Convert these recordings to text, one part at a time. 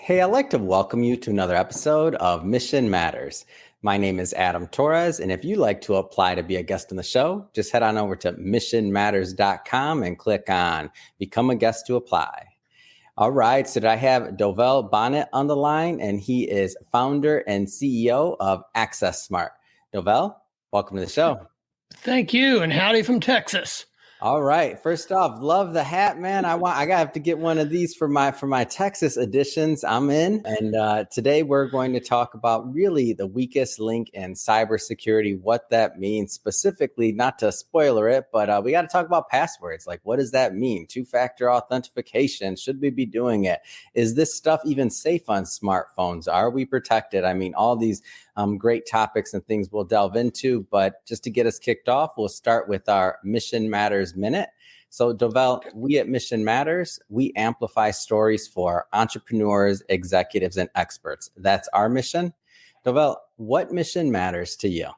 Hey, I'd like to welcome you to another episode of Mission Matters. My name is Adam Torres, and if you'd like to apply to be a guest on the show, just head on over to missionmatters.com and click on Become a Guest to Apply. All right, so I have Dovell Bonnett on the line, and he is founder and CEO of Access Smart. Dovell, welcome to the show. Thank you, and howdy from Texas. All right. First off, love the hat, man. I gotta have to get one of these for my Texas editions. I'm in. And today we're going to talk about really the weakest link in cybersecurity, what that means specifically, not to spoiler it, but we got to talk about passwords. Like, what does that mean? Two-factor authentication. Should we be doing it? Is this stuff even safe on smartphones? Are we protected? I mean, all these great topics and things we'll delve into, but just to get us kicked off, we'll start with our Mission Matters Minute. So Dovell, we at Mission Matters, we amplify stories for entrepreneurs, executives, and experts. That's our mission. Dovell, what mission matters to you?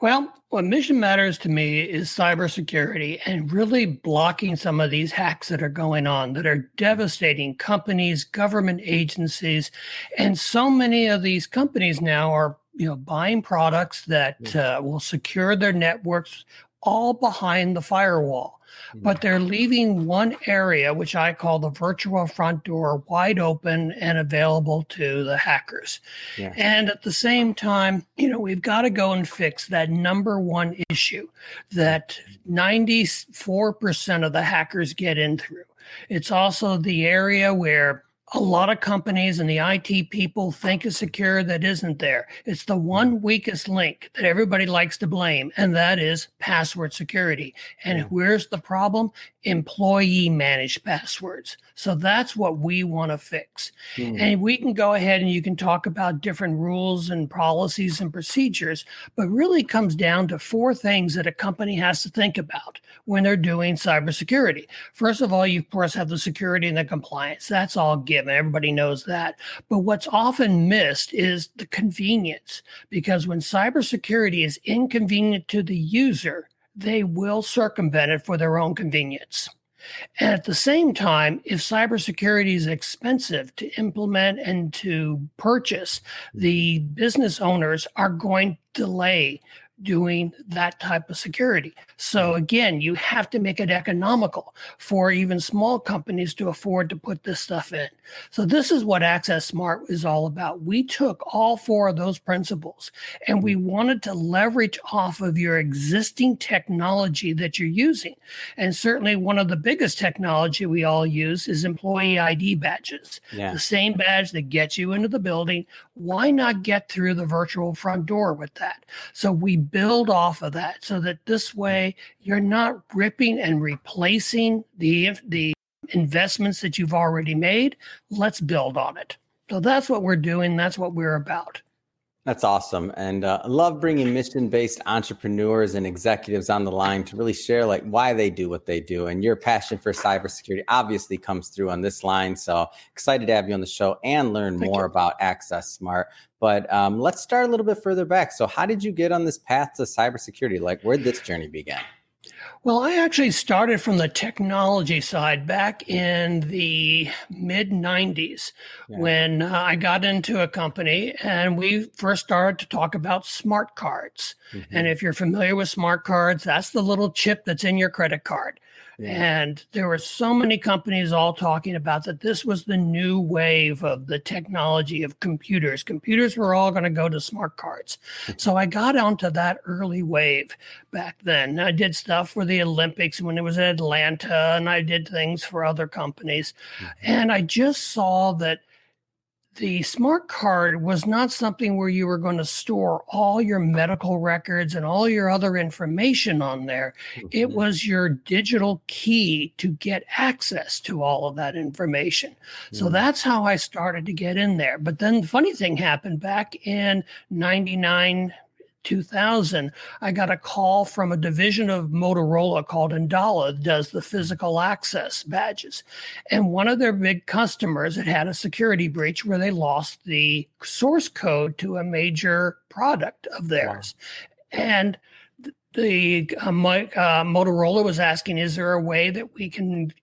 Well, what mission matters to me is cybersecurity and really blocking some of these hacks that are going on that are devastating companies, government agencies, and so many of these companies now are, buying products that will secure their networks all behind the firewall. But they're leaving one area, which I call the virtual front door, wide open and available to the hackers. Yeah. And at the same time, we've got to go and fix that number one issue that 94% of the hackers get in through. It's also the area where a lot of companies and the IT people think is secure that isn't there. It's the one weakest link that everybody likes to blame, and that is password security. And where's the problem? Employee managed passwords. So that's what we want to fix. And we can go ahead and you can talk about different rules and policies and procedures, but really comes down to four things that a company has to think about when they're doing cybersecurity. First of all, you of course have the security and the compliance. That's all given. Everybody knows that. But what's often missed is the convenience, because when cybersecurity is inconvenient to the user, they will circumvent it for their own convenience. And at the same time, if cybersecurity is expensive to implement and to purchase, the business owners are going to delay doing that type of security. So again, you have to make it economical for even small companies to afford to put this stuff in. So this is what Access Smart is all about. We took all four of those principles and we wanted to leverage off of your existing technology that you're using. And certainly one of the biggest technology we all use is employee ID badges. The same badge that gets you into the building. Why not get through the virtual front door with that? So we build off of that so that this way you're not ripping and replacing the investments that you've already made. Let's build on it. So that's what we're doing. That's what we're about. That's awesome. And I love bringing mission-based entrepreneurs and executives on the line to really share like why they do what they do. And your passion for cybersecurity obviously comes through on this line. So excited to have you on the show and learn more about Access Smart. But let's start a little bit further back. So how did you get on this path to cybersecurity? Like, where'd this journey begin? Well, I actually started from the technology side back in the mid-90s when I got into a company and we first started to talk about smart cards. And if you're familiar with smart cards, that's the little chip that's in your credit card. And there were so many companies all talking about that this was the new wave of the technology of computers. Computers were all going to go to smart cards. So I got onto that early wave back then. I did stuff for the Olympics when it was in Atlanta, and I did things for other companies. And I just saw that the smart card was not something where you were going to store all your medical records and all your other information on there. It was your digital key to get access to all of that information. So that's how I started to get in there. But then the funny thing happened back in 99, 2000, I got a call from a division of Motorola called Indala that does the physical access badges. And one of their big customers had a security breach where they lost the source code to a major product of theirs. And the Motorola was asking, is there a way that we can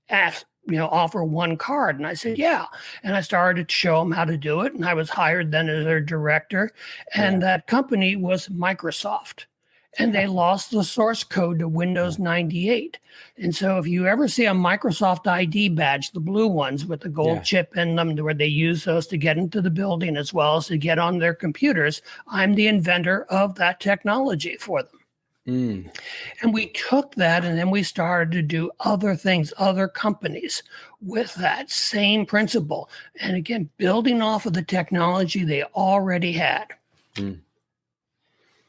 offer one card? And I said, yeah. And I started to show them how to do it. And I was hired then as their director. And that company was Microsoft. And they lost the source code to Windows 98. And so if you ever see a Microsoft ID badge, the blue ones with the gold chip in them, where they use those to get into the building as well as to get on their computers, I'm the inventor of that technology for them. And we took that and then we started to do other things, other companies with that same principle. And again, building off of the technology they already had.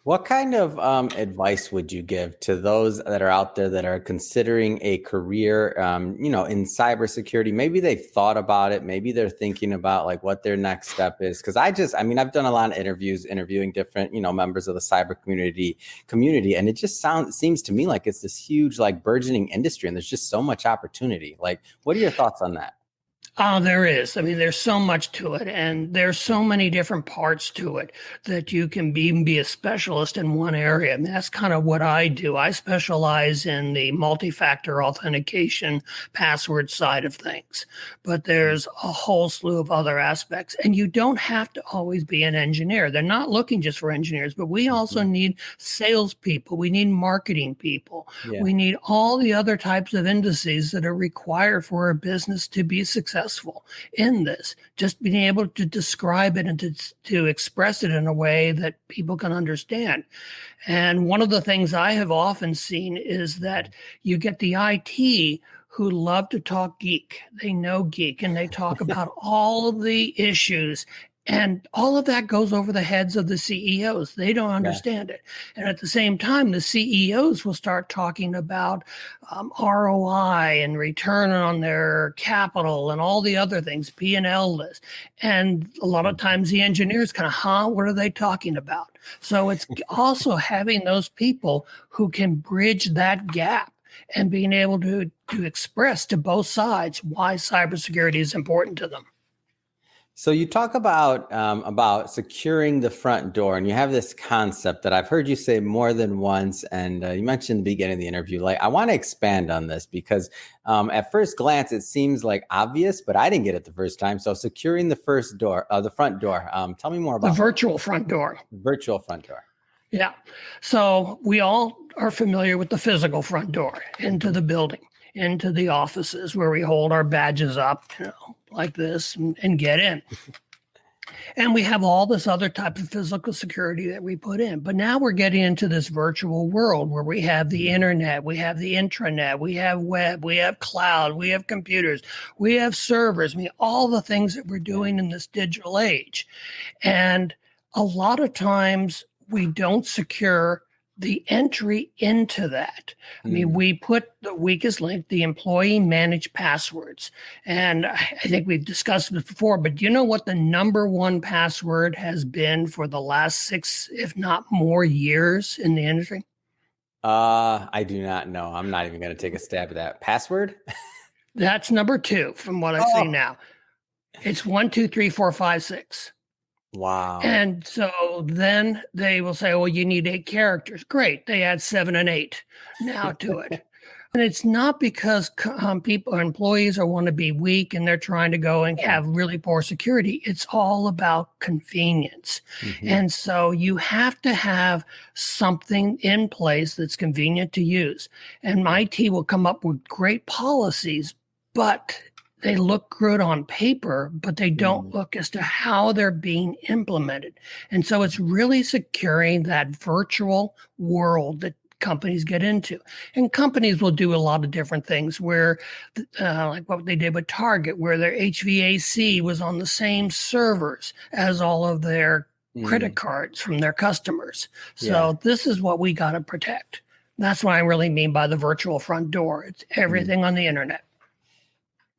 What kind of advice would you give to those that are out there that are considering a career, in cybersecurity? Maybe they've thought about it. Maybe they're thinking about like what their next step is. Because I've done a lot of interviews, interviewing different, members of the cyber community, and it just seems to me like it's this huge, like burgeoning industry, and there's just so much opportunity. Like, what are your thoughts on that? There is. I mean, there's so much to it, and there's so many different parts to it that you can be a specialist in one area. I mean, that's kind of what I do. I specialize in the multi-factor authentication password side of things, but there's a whole slew of other aspects, and you don't have to always be an engineer. They're not looking just for engineers, but we also need salespeople. We need marketing people. We need all the other types of indices that are required for a business to be successful in this. Just being able to describe it and to express it in a way that people can understand. And one of the things I have often seen is that you get the IT who love to talk geek. They know geek and they talk about all of the issues. And all of that goes over the heads of the CEOs. They don't understand it. And at the same time, the CEOs will start talking about ROI and return on their capital and all the other things, P&L list. And a lot of times the engineers kind of, what are they talking about? So it's also having those people who can bridge that gap and being able to express to both sides why cybersecurity is important to them. So you talk about securing the front door, and you have this concept that I've heard you say more than once, and you mentioned in the beginning of the interview. Like, I want to expand on this because at first glance it seems like obvious, but I didn't get it the first time. So securing the front door. Tell me more about the virtual front door. Virtual front door. Yeah. So we all are familiar with the physical front door into the building, into the offices where we hold our badges up, like this and get in. And we have all this other type of physical security that we put in. But now we're getting into this virtual world where we have the internet, we have the intranet, we have web, we have cloud, we have computers, we have servers. I mean, all the things that we're doing in this digital age. And a lot of times we don't secure the entry into that. I mean, we put the weakest link, the employee managed passwords. And I think we've discussed this before, but do you know what the number one password has been for the last 6, if not more years in the industry? I do not know. I'm not even going to take a stab at that. Password? That's number 2 from what I see now. It's 1, 2, 3, 4, 5, 6. Wow. And so then they will say, well, you need 8 characters. Great. They add 7 and 8 now to it. And it's not because people or employees want to be weak and they're trying to go and have really poor security. It's all about convenience. And so you have to have something in place that's convenient to use. And IT will come up with great policies, but they look good on paper, but they don't look as to how they're being implemented. And so it's really securing that virtual world that companies get into. And companies will do a lot of different things where, like what they did with Target, where their HVAC was on the same servers as all of their credit cards from their customers. So this is what we got to protect. That's what I really mean by the virtual front door. It's everything on the internet.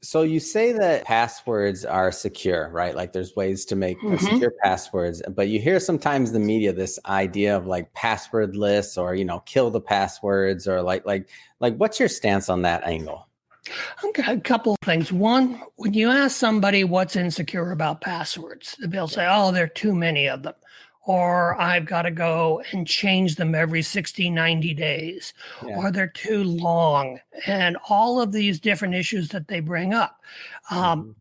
So you say that passwords are secure, right? Like there's ways to make secure passwords, but you hear sometimes the media this idea of like passwordless or, kill the passwords or like what's your stance on that angle? Okay, a couple of things. One, when you ask somebody what's insecure about passwords, they'll say, oh, there are too many of them. or I've got to go and change them every 60, 90 days, Yeah. or they're too long, and all of these different issues that they bring up.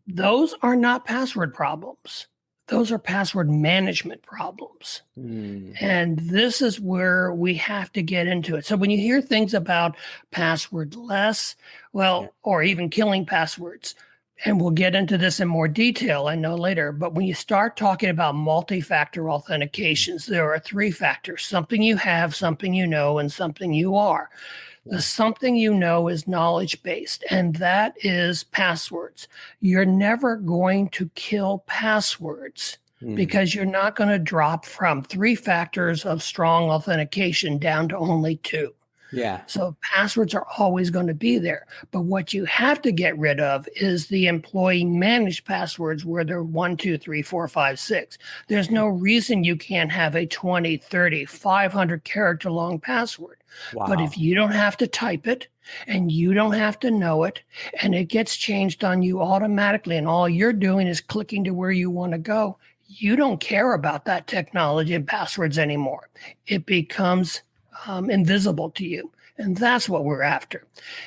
Those are not password problems. Those are password management problems. And this is where we have to get into it. So when you hear things about passwordless, or even killing passwords, and we'll get into this in more detail, I know later, but when you start talking about multi-factor authentications, there are 3 factors: something you have, something you know, and something you are. The something you know is knowledge-based, and that is passwords. You're never going to kill passwords because you're not going to drop from 3 factors of strong authentication down to only 2. Yeah. So passwords are always going to be there. But what you have to get rid of is the employee managed passwords where they're 1, 2, 3, 4, 5, 6. There's no reason you can't have a 20, 30, 500 character long password. Wow. But if you don't have to type it and you don't have to know it, and it gets changed on you automatically, and all you're doing is clicking to where you want to go, you don't care about that technology and passwords anymore. It becomes invisible to you. And that's what we're after.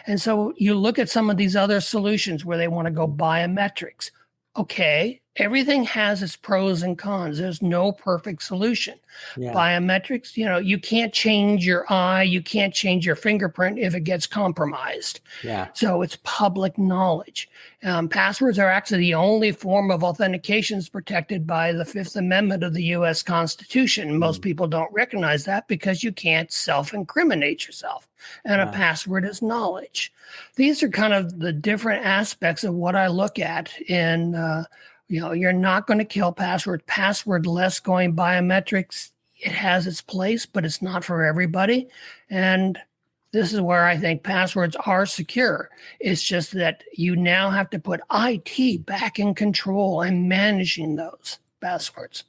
And so you look at some of these other solutions where they want to go biometrics. Okay, everything has its pros and cons. There's no perfect solution. Yeah. Biometrics, you can't change your eye, you can't change your fingerprint if it gets compromised. Yeah. So it's public knowledge. Passwords are actually the only form of authentication protected by the Fifth Amendment of the U.S. Constitution. Most people don't recognize that because you can't self-incriminate yourself. And a password is knowledge. These are kind of the different aspects of what I look at in you're not going to kill passwordless going biometrics. It has its place, but it's not for everybody. And this is where I think passwords are secure. It's just that you now have to put IT back in control and managing those passwords.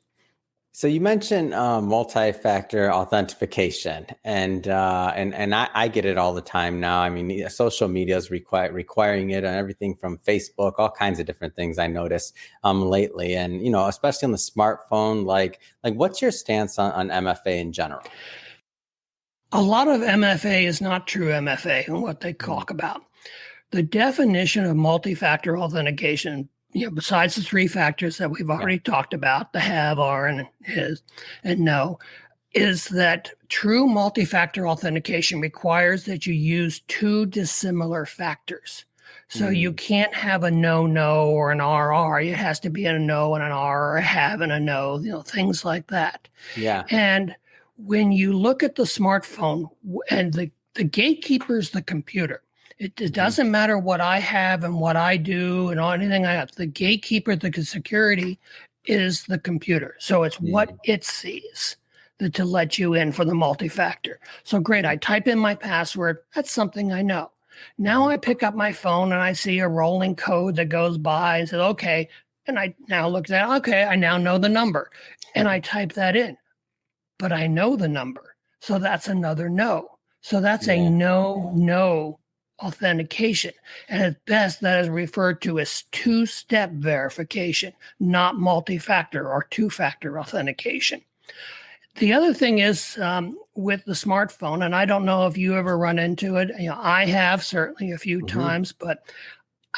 So you mentioned multi-factor authentication, and I get it all the time now. I mean, social media is requiring it on everything from Facebook, all kinds of different things I notice lately, and especially on the smartphone. Like what's your stance on MFA in general? A lot of MFA is not true MFA and what they talk about. The definition of multi-factor authentication, besides the 3 factors that we've already talked about, the have, are, and is, and no, is that true multi-factor authentication requires that you use 2 dissimilar factors. So you can't have a no or an RR. It has to be a no and an R, or a have and a no, things like that. Yeah. And when you look at the smartphone, and the gatekeeper is the computer. It doesn't matter what I have and what I do and anything I have. The gatekeeper, the security, is the computer. So it's what it sees to let you in for the multi-factor. So great, I type in my password. That's something I know. Now I pick up my phone and I see a rolling code that goes by and says, okay. And I now look at, okay, I now know the number. And I type that in. But I know the number. So that's another no. So that's a no authentication. And at best, that is referred to as 2-step verification, not multi-factor or 2-factor authentication. The other thing is with the smartphone, and I don't know if you ever run into it. I have certainly a few times, but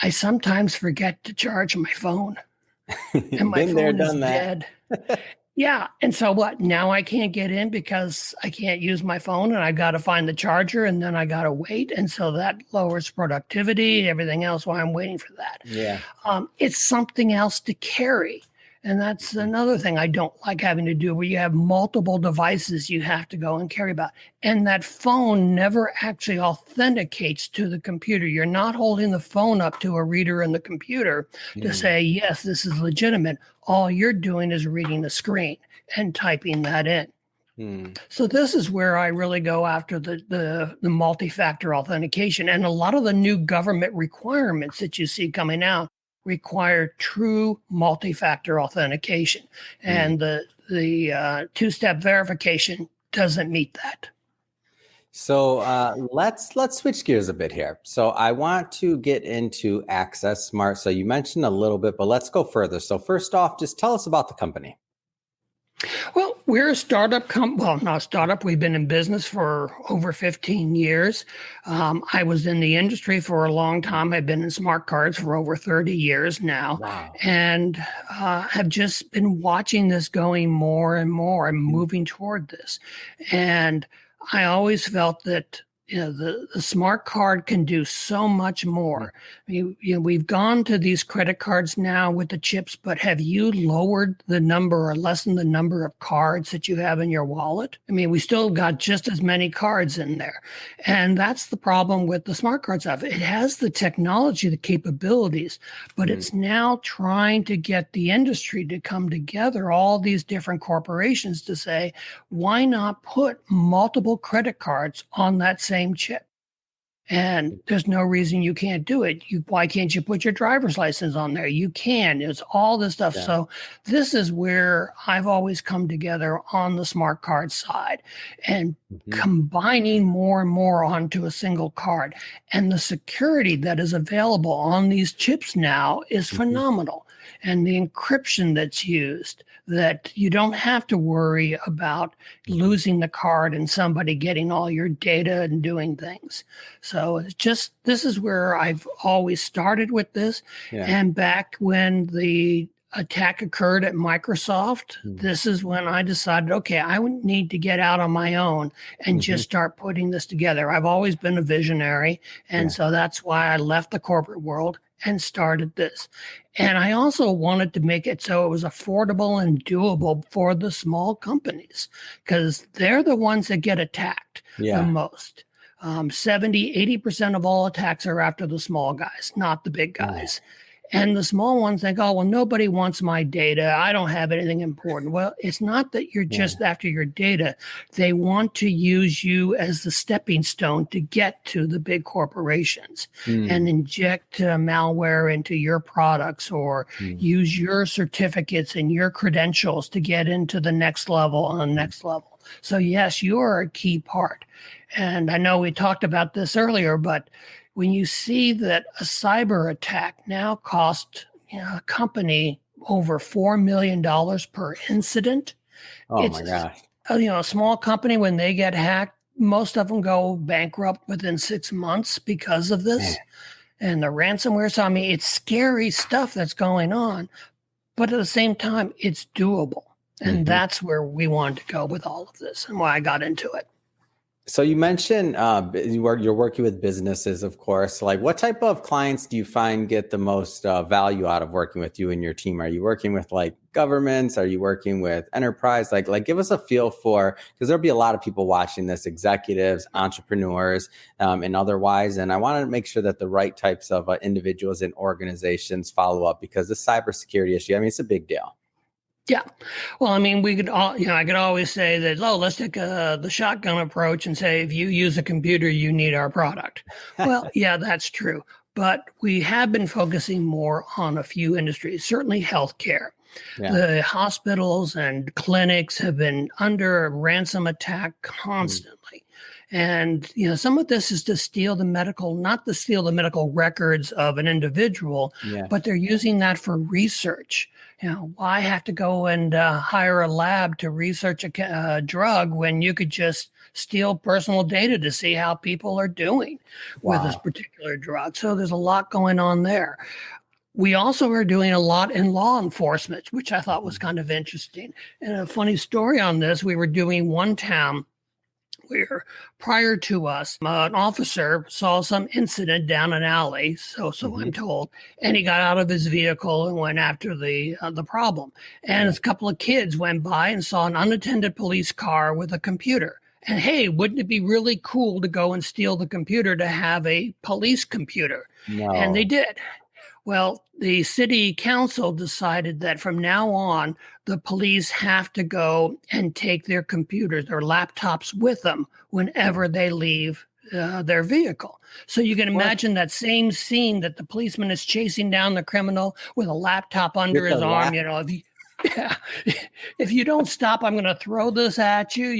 I sometimes forget to charge my phone. And my phone is dead. Yeah. And so what? Now I can't get in because I can't use my phone, and I got to find the charger, and then I got to wait. And so that lowers productivity, everything else while I'm waiting for that. Yeah. It's something else to carry. And that's another thing I don't like having to do, where you have multiple devices you have to go and carry about. And that phone never actually authenticates to the computer. You're not holding the phone up to a reader in the computer to say, yes, this is legitimate. All you're doing is reading the screen and typing that in. So this is where I really go after the multi-factor authentication. And a lot of the new government requirements that you see coming out require true multi-factor authentication. And the 2-step verification doesn't meet that. So let's switch gears a bit here. So I want to get into Access Smart. So you mentioned a little bit, but let's go further. So first off, just tell us about the company. Well, we're a startup well, not a startup. We've been in business for over 15 years. I was in the industry for a long time. I've been in smart cards for over 30 years now, Wow. and have just been watching this going more and more and Mhm. moving toward this. And I always felt that the smart card can do so much Yeah. more. We've gone to these credit cards now with the chips, but have you lowered the number or lessened the number of cards that you have in your wallet? I mean, we still got just as many cards in there. And that's the problem with the smart card stuff. It has the technology, the capabilities, but Mm. it's now trying to get the industry to come together, all these different corporations to say, why not put multiple credit cards on that same chip? And there's no reason you can't do it. Why can't you put your driver's license on there? You can. It's all this stuff. Yeah. So this is where I've always come together on the smart card side and Mhm. combining more and more onto a single card. And the security that is available on these chips now is Mhm. phenomenal. And the encryption that's used, that you don't have to worry about Mhm. losing the card and somebody getting all your data and doing things. So it's just, this is where I've always started with this. Yeah. And back when the attack occurred at Microsoft, Mm. this is when I decided, okay, I would need to get out on my own and Mhm. just start putting this together. I've always been a visionary. And Yeah. so that's why I left the corporate world and started this. And I also wanted to make it so it was affordable and doable for the small companies, because they're the ones that get attacked the Yeah. most. 70, 80% of all attacks are after the small guys, not the big Yeah. guys. And the small ones think, oh, well, nobody wants my data. I don't have anything important. Well, it's not that you're Yeah. just after your data. They want to use you as the stepping stone to get to the big corporations and Mm. inject malware into your products or Mm. use your certificates and your credentials to get into the next level and the next level. So, yes, you are a key part. And I know we talked about this earlier, but when you see that a cyber attack now costs a company over $4 million per incident, Oh my it's gosh. a small company, when they get hacked, most of them go bankrupt within 6 months because of Man. this and the ransomware. So I mean, it's scary stuff that's going on, but at the same time, it's doable. And Mhm. that's where we wanted to go with all of this and why I got into it. So you mentioned you're working with businesses, of course. Like, what type of clients do you find get the most value out of working with you and your team? Are you working with like governments? Are you working with enterprise? Like, give us a feel for, because there'll be a lot of people watching this, executives, entrepreneurs, and otherwise. And I want to make sure that the right types of individuals and organizations follow up, because the cybersecurity issue, I mean, it's a big deal. Yeah. Well, I mean, we could all, I could always say that, oh, let's take the shotgun approach and say, if you use a computer, you need our product. Well, yeah, that's true. But we have been focusing more on a few industries, certainly healthcare. Yeah. The hospitals and clinics have been under a ransom attack Mm. constantly. And, some of this is to steal not to steal the medical records of an individual, Yeah. but they're using that for research. Why have to go and hire a lab to research a drug when you could just steal personal data to see how people are doing with this Wow. particular drug? So there's a lot going on there. We also are doing a lot in law enforcement, which I thought was Mhm. kind of interesting. And a funny story on this, we were doing one town where prior to us, an officer saw some incident down an alley, so I'm Mhm. told, and he got out of his vehicle and went after the problem. And Yeah. a couple of kids went by and saw an unattended police car with a computer. And hey, wouldn't it be really cool to go and steal the computer to have a police computer? And they No. did. Well, the city council decided that from now on, the police have to go and take their computers, their laptops with them whenever they leave their vehicle. So you can What? imagine that same scene that the policeman is chasing down the criminal with a laptop under With his the arm. lap? If you, yeah, if you don't stop, I'm going to throw this at you.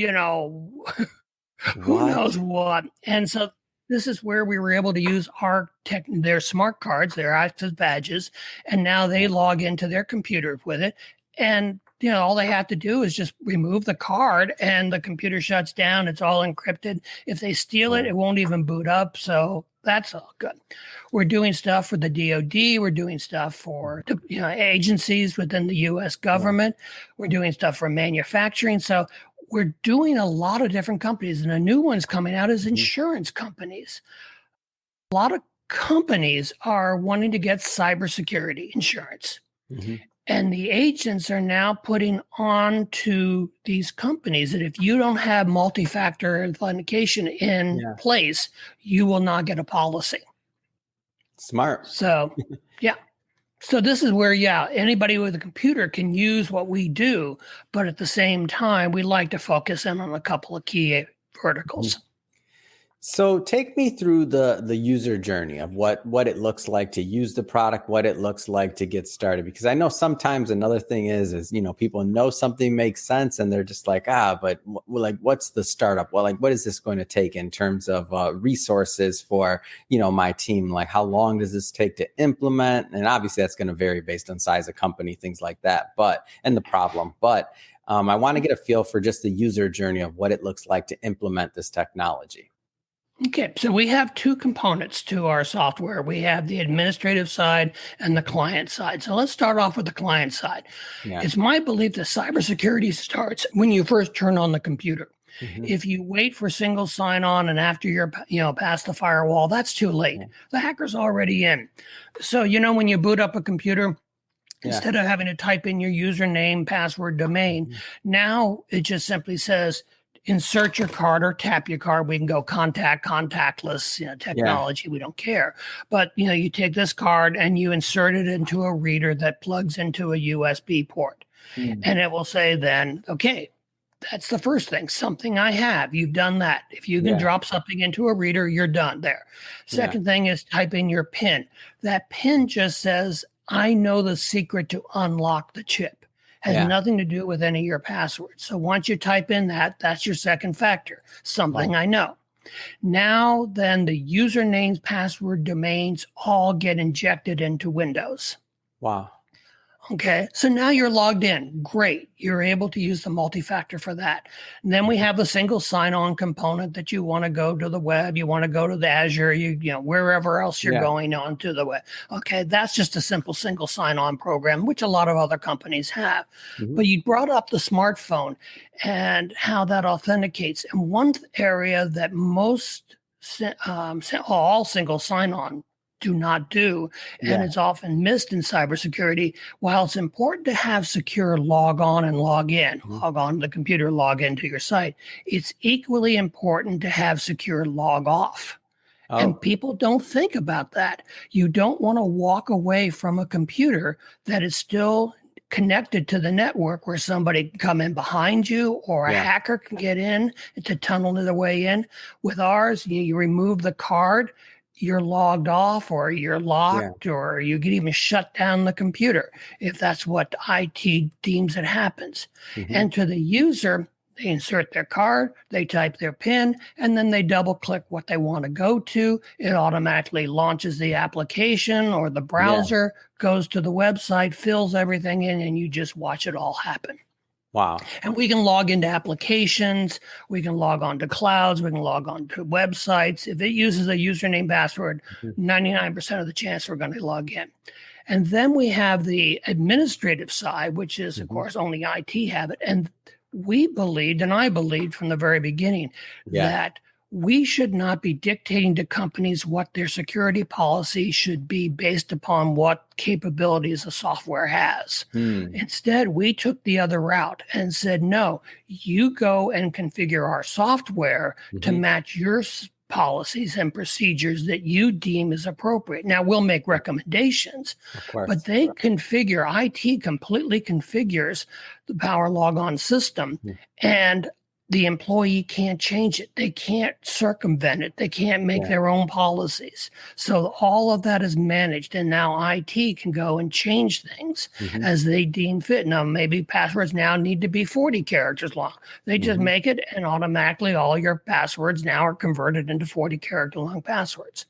Who What? knows what. And so this is where we were able to use their smart cards, their access badges, and now they log into their computers with it. And all they have to do is just remove the card and the computer shuts down. It's all encrypted. If they steal it, it won't even boot up. So that's all good. We're doing stuff for the DoD. We're doing stuff for agencies within the U.S. government. We're doing stuff for manufacturing. So we're doing a lot of different companies. And a new one's coming out is insurance companies. A lot of companies are wanting to get cybersecurity insurance. And the agents are now putting on to these companies that if you don't have multi-factor authentication in place, you will not get a policy. Smart. So, So this is where, anybody with a computer can use what we do, but at the same time, we like to focus in on a couple of key verticals. So take me through the user journey of what it looks like to use the product, what it looks like to get started. Because I know sometimes another thing is people know something makes sense and they're just like, but what's the startup? Well, what is this going to take in terms of resources for, my team? Like, how long does this take to implement? And obviously that's going to vary based on size of company, things like that, and the problem. But I want to get a feel for just the user journey of what it looks like to implement this technology. Okay, so we have two components to our software. We have the administrative side and the client side. So let's start off with the client side. It's my belief that cybersecurity starts when you first turn on the computer. If you wait for single sign-on and after you're past the firewall, that's too late. The hacker's already in. So when you boot up a computer, instead of having to type in your username, password, domain, now it just simply says, insert your card or tap your card. We can go contactless, technology. We don't care. But, you take this card and you insert it into a reader that plugs into a USB port. And it will say then, okay, that's the first thing. Something I have. You've done that. If you can drop something into a reader, you're done there. Second thing is type in your PIN. That PIN just says, I know the secret to unlock the chip. Has nothing to do with any of your passwords. So once you type in that's your second factor, something I know. Now, then the usernames, password, domains all get injected into Windows. Wow. Okay, so now you're logged in. Great. You're able to use the multi-factor for that. And then we have the single sign-on component that you want to go to the web, you want to go to the Azure, wherever else you're going on to the web. Okay, that's just a simple single sign-on program, which a lot of other companies have. But you brought up the smartphone and how that authenticates. And one area that most all single sign-on do not do, and it's often missed in cybersecurity. While it's important to have secure log on and log in, log on to the computer, log into your site, it's equally important to have secure log off. And people don't think about that. You don't want to walk away from a computer that is still connected to the network where somebody can come in behind you or a hacker can get in to tunnel their way in. With ours, you remove the card, you're logged off or you're locked or you can even shut down the computer if that's what IT deems it happens. And to the user, they insert their card, they type their PIN, and then they double click what they want to go to. It automatically launches the application or the browser, goes to the website, fills everything in, and you just watch it all happen. Wow. And we can log into applications, we can log on to clouds, we can log on to websites. If it uses a username password, 99% of the chance we're going to log in. And then we have the administrative side, which is, of course, only IT have it. And we believed, and I believed from the very beginning, that we should not be dictating to companies what their security policy should be based upon what capabilities the software has. Instead, we took the other route and said, no, you go and configure our software to match your policies and procedures that you deem is appropriate. Now, we'll make recommendations, but they configure, IT completely configures the Power Logon system, and the employee can't change it. They can't circumvent it. They can't make their own policies. So all of that is managed. And now IT can go and change things as they deem fit. Now, maybe passwords now need to be 40 characters long. They just make it, and automatically all your passwords now are converted into 40 character long passwords.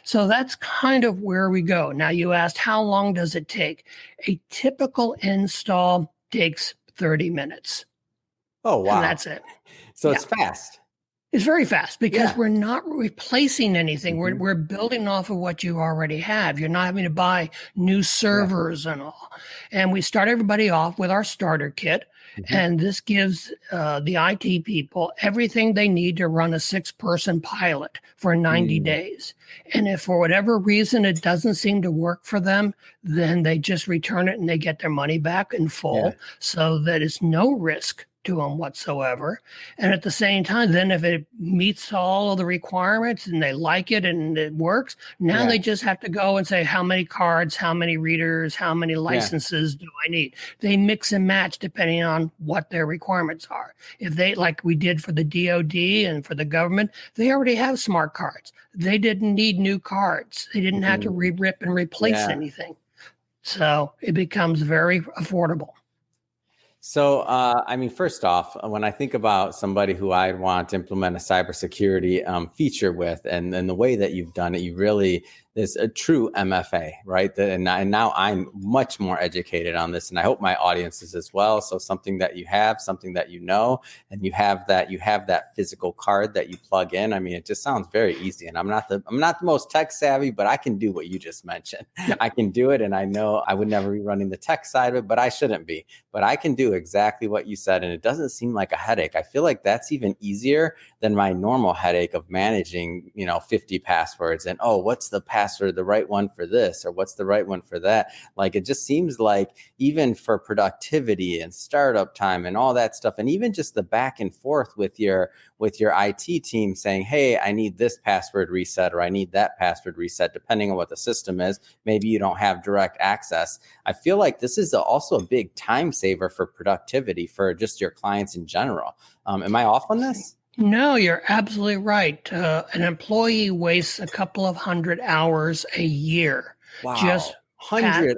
So that's kind of where we go. Now, you asked, how long does it take? A typical install takes 30 minutes. Oh, wow. And that's it. So it's fast. It's very fast because Yeah. we're not replacing anything. Mhm. We're building off of what you already have. You're not having to buy new servers and all. And we start everybody off with our starter kit. Mhm. And this gives the IT people everything they need to run a 6-person pilot for 90 days. And if for whatever reason it doesn't seem to work for them, then they just return it and they get their money back in full so that it's no risk to them whatsoever. And at the same time, then if it meets all of the requirements and they like it and it works, now they just have to go and say, how many cards, how many readers, how many licenses do I need? They mix and match depending on what their requirements are. If they, like we did for the DOD and for the government, they already have smart cards. They didn't need new cards. They didn't have to rip and replace anything. So it becomes very affordable. So, I mean, first off, when I think about somebody who I'd want to implement a cybersecurity feature with, and the way that you've done it, you really is a true MFA, right? And now I'm much more educated on this, and I hope my audience is as well. So something that you have, something that you know, and you have that physical card that you plug in. I mean, it just sounds very easy. And I'm not the most tech savvy, but I can do what you just mentioned. I can do it, and I know I would never be running the tech side of it, but I shouldn't be. But I can do exactly what you said, and it doesn't seem like a headache. I feel like that's even easier than my normal headache of managing, 50 passwords and, what's the password, the right one for this, or what's the right one for that? Like, it just seems like even for productivity and startup time and all that stuff, and even just the back and forth with your IT team saying, hey, I need this password reset, or I need that password reset, depending on what the system is. Maybe you don't have direct access. I feel like this is also a big time saver for productivity for just your clients in general. Am I off on this? No, you're absolutely right. An employee wastes a couple of 100 hours a year. Wow. Just Hundreds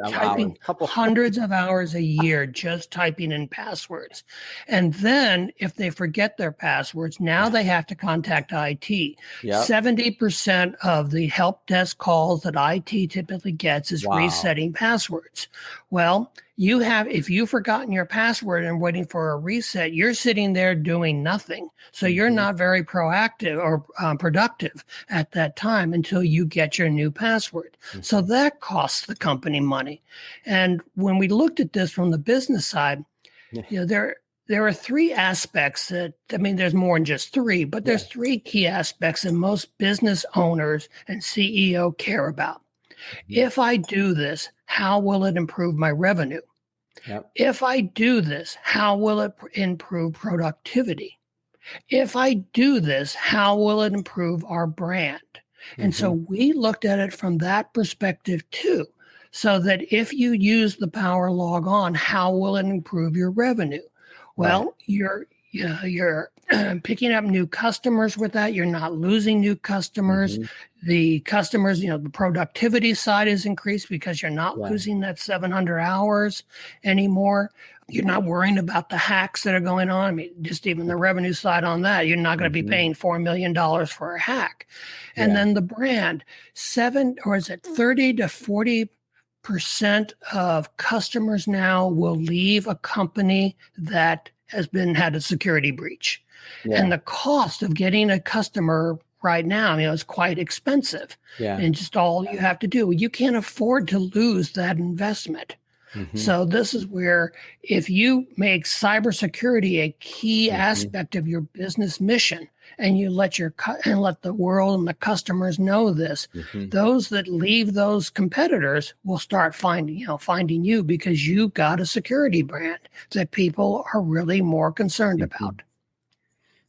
of hours a year just typing in passwords. And then if they forget their passwords, now they have to contact IT. 70% of the help desk calls that IT typically gets is resetting passwords. Well, if you've forgotten your password and waiting for a reset, you're sitting there doing nothing. So you're not very proactive or productive at that time until you get your new password. So that costs the company money. And when we looked at this from the business side, there are three aspects there's more than just three, but there's three key aspects that most business owners and CEO care about. If I do this, how will it improve my revenue? If I do this, how will it improve productivity? If I do this, how will it improve our brand? And so we looked at it from that perspective too. So that if you use the Power Log On, how will it improve your revenue? Well, you're picking up new customers with that. You're not losing new customers. The customers, the productivity side is increased because you're not losing that 700 hours anymore. You're not worrying about the hacks that are going on. I mean, just even the revenue side on that, you're not going to be paying $4 million for a hack. And then the brand, 30 to 40% of customers now will leave a company that has had a security breach. And the cost of getting a customer right now, is quite expensive. And just all you have to do, you can't afford to lose that investment. So this is where, if you make cybersecurity a key aspect of your business mission, and you let the world and the customers know this, those that leave those competitors will start finding you because you've got a security brand that people are really more concerned about.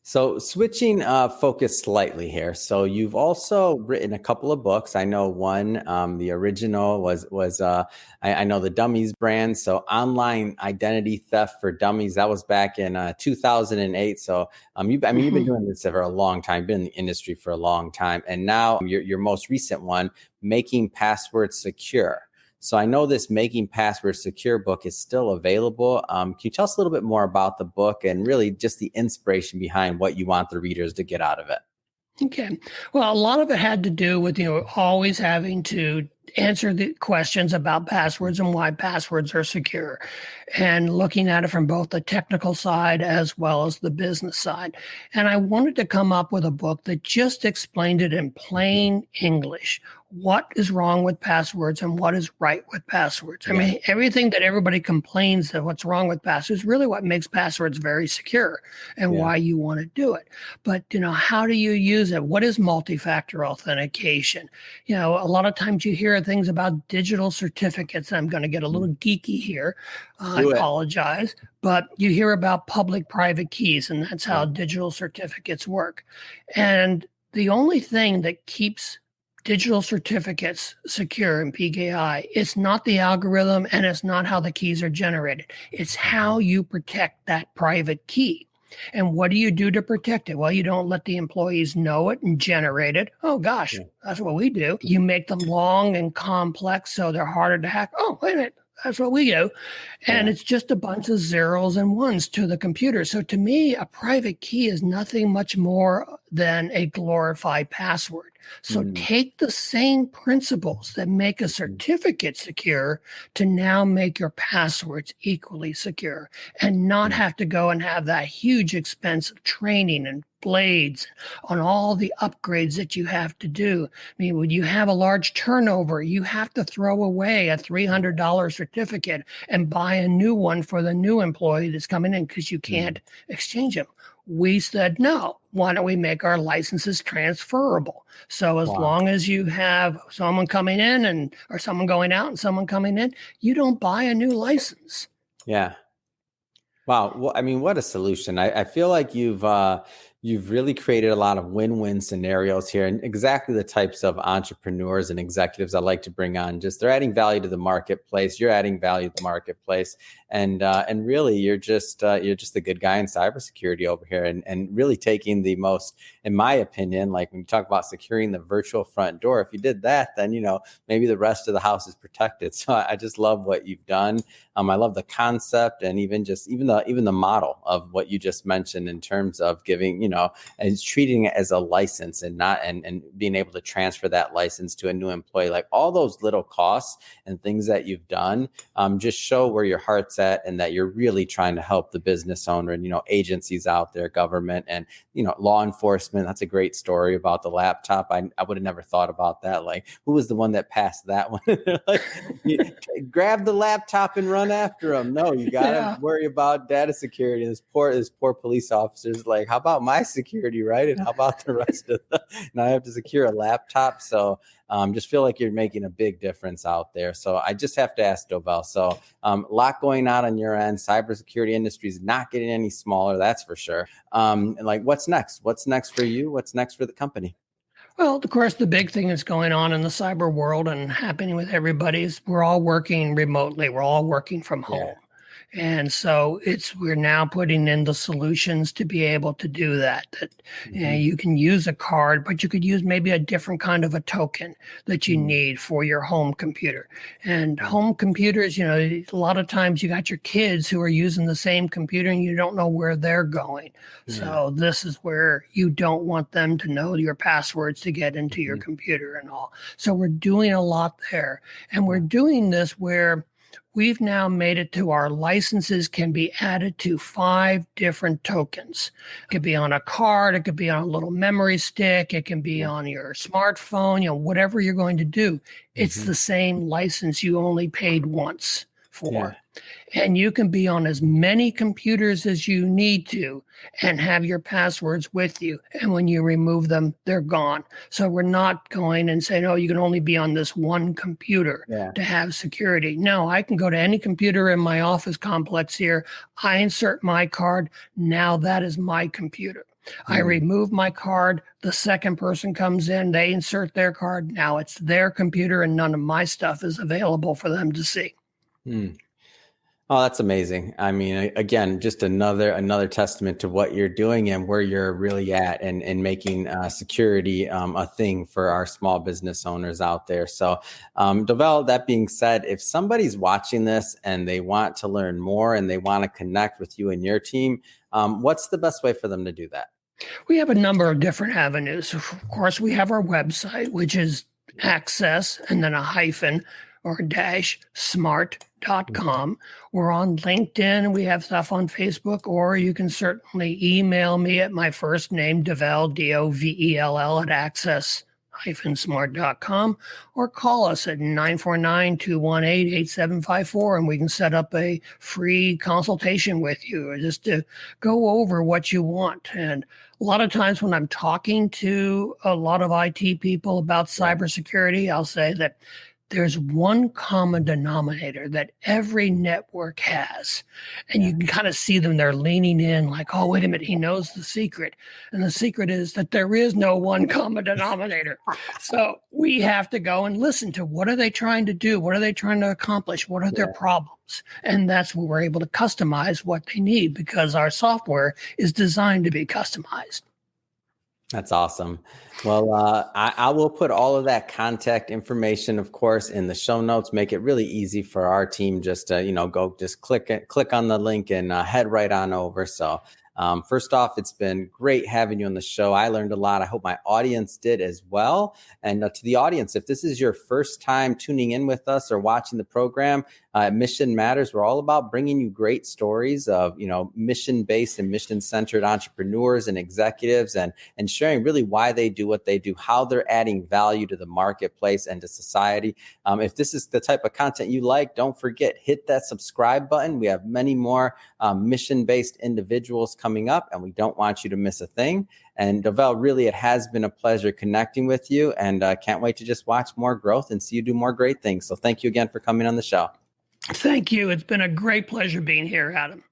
So switching focus slightly here. So you've also written a couple of books. I know one, the original was I know the Dummies brand. So Online Identity Theft for Dummies. That was back in 2008. So you've been doing this for a long time, been in the industry for a long time, and now your most recent one, Making Passwords Secure. So I know this Making Passwords Secure book is still available. Can you tell us a little bit more about the book and really just the inspiration behind what you want the readers to get out of it? Okay. Well, a lot of it had to do with, always having to answer the questions about passwords and why passwords are secure, and looking at it from both the technical side as well as the business side. And I wanted to come up with a book that just explained it in plain English. What is wrong with passwords and what is right with passwords? I mean, everything that everybody complains that what's wrong with passwords is really what makes passwords very secure and why you want to do it. But, how do you use it? What is multi-factor authentication? A lot of times you hear things about digital certificates. I'm going to get a little geeky here. I apologize. But you hear about public-private keys, and that's how digital certificates work. And the only thing that keeps digital certificates secure in PKI, it's not the algorithm and it's not how the keys are generated. It's how you protect that private key. And what do you do to protect it? Well, you don't let the employees know it and generate it. Oh, gosh, that's what we do. You make them long and complex so they're harder to hack. Oh, wait a minute. That's what we do. And it's just a bunch of zeros and ones to the computer. So to me, a private key is nothing much more than a glorified password. So take the same principles that make a certificate secure to now make your passwords equally secure and not have to go and have that huge expense of training and blades on all the upgrades that you have to do. I mean, when you have a large turnover, you have to throw away a $300 certificate and buy a new one for the new employee that's coming in because you can't exchange them. We said, no, why don't we make our licenses transferable? So as long as you have someone coming in or someone going out and someone coming in, you don't buy a new license. Yeah. Wow. Well, I mean, what a solution. I feel like you've really created a lot of win-win scenarios here, and exactly the types of entrepreneurs and executives I like to bring on. Just they're adding value to the marketplace. You're adding value to the marketplace, and really you're just the good guy in cybersecurity over here, and really taking the most, in my opinion, like when you talk about securing the virtual front door. If you did that, then maybe the rest of the house is protected. So I just love what you've done. I love the concept, and even the model of what you just mentioned in terms of giving, and treating it as a license and not and being able to transfer that license to a new employee. Like all those little costs and things that you've done just show where your heart's at, and that you're really trying to help the business owner and agencies out there, government, and law enforcement. That's a great story about the laptop. I would have never thought about that. Like, who was the one that passed that one? Like, grab the laptop and run after them. No, you gotta worry about data security. This poor police officer's like, how about my security, right? And how about the rest of the, now I have to secure a laptop. So just feel like you're making a big difference out there. So I just have to ask Dovell. So a lot going on your end. Cybersecurity industry is not getting any smaller, that's for sure. And like, what's next? What's next for you? What's next for the company? Well, of course, the big thing that's going on in the cyber world and happening with everybody is we're all working remotely. We're all working from home. And so we're now putting in the solutions to be able to do that. You can use a card, but you could use maybe a different kind of a token that you need for your home computer. And home computers, a lot of times you got your kids who are using the same computer and you don't know where they're going. So this is where you don't want them to know your passwords to get into your computer and all. So we're doing a lot there. And we're doing this where we've now made it to our licenses can be added to 5 different tokens. It could be on a card. It could be on a little memory stick. It can be on your smartphone, whatever you're going to do. It's the same license you only paid once for. And you can be on as many computers as you need to and have your passwords with you. And when you remove them, they're gone. So we're not going and saying, oh, you can only be on this one computer to have security. No, I can go to any computer in my office complex here. I insert my card. Now that is my computer. I remove my card. The second person comes in, they insert their card. Now it's their computer and none of my stuff is available for them to see. Oh, that's amazing. I mean, again, just another testament to what you're doing and where you're really at, and making security a thing for our small business owners out there. So, Dovell, that being said, if somebody's watching this and they want to learn more and they want to connect with you and your team, what's the best way for them to do that? We have a number of different avenues. Of course, we have our website, which is access and then a hyphen or dash smart.com. We're on LinkedIn and we have stuff on Facebook, or you can certainly email me at my first name, Dovell, Dovell at access-smart.com, or call us at 949-218-8754 and we can set up a free consultation with you just to go over what you want. And a lot of times when I'm talking to a lot of IT people about cybersecurity, I'll say that there's one common denominator that every network has. And you can kind of see them, they're leaning in like, oh, wait a minute, he knows the secret. And the secret is that there is no one common denominator. So we have to go and listen to what are they trying to do? What are they trying to accomplish? What are their problems? And that's where we're able to customize what they need because our software is designed to be customized. That's awesome. Well, I will put all of that contact information, of course, in the show notes. Make it really easy for our team just to, go just click on the link and head right on over. So first off, it's been great having you on the show. I learned a lot. I hope my audience did as well. And to the audience, if this is your first time tuning in with us or watching the program, Mission Matters, we're all about bringing you great stories of, mission-based and mission-centered entrepreneurs and executives and sharing really why they do what they do, how they're adding value to the marketplace and to society. If this is the type of content you like, don't forget, hit that subscribe button. We have many more mission-based individuals coming up, and we don't want you to miss a thing. And Dovell, really, it has been a pleasure connecting with you, and can't wait to just watch more growth and see you do more great things. So thank you again for coming on the show. Thank you. It's been a great pleasure being here, Adam.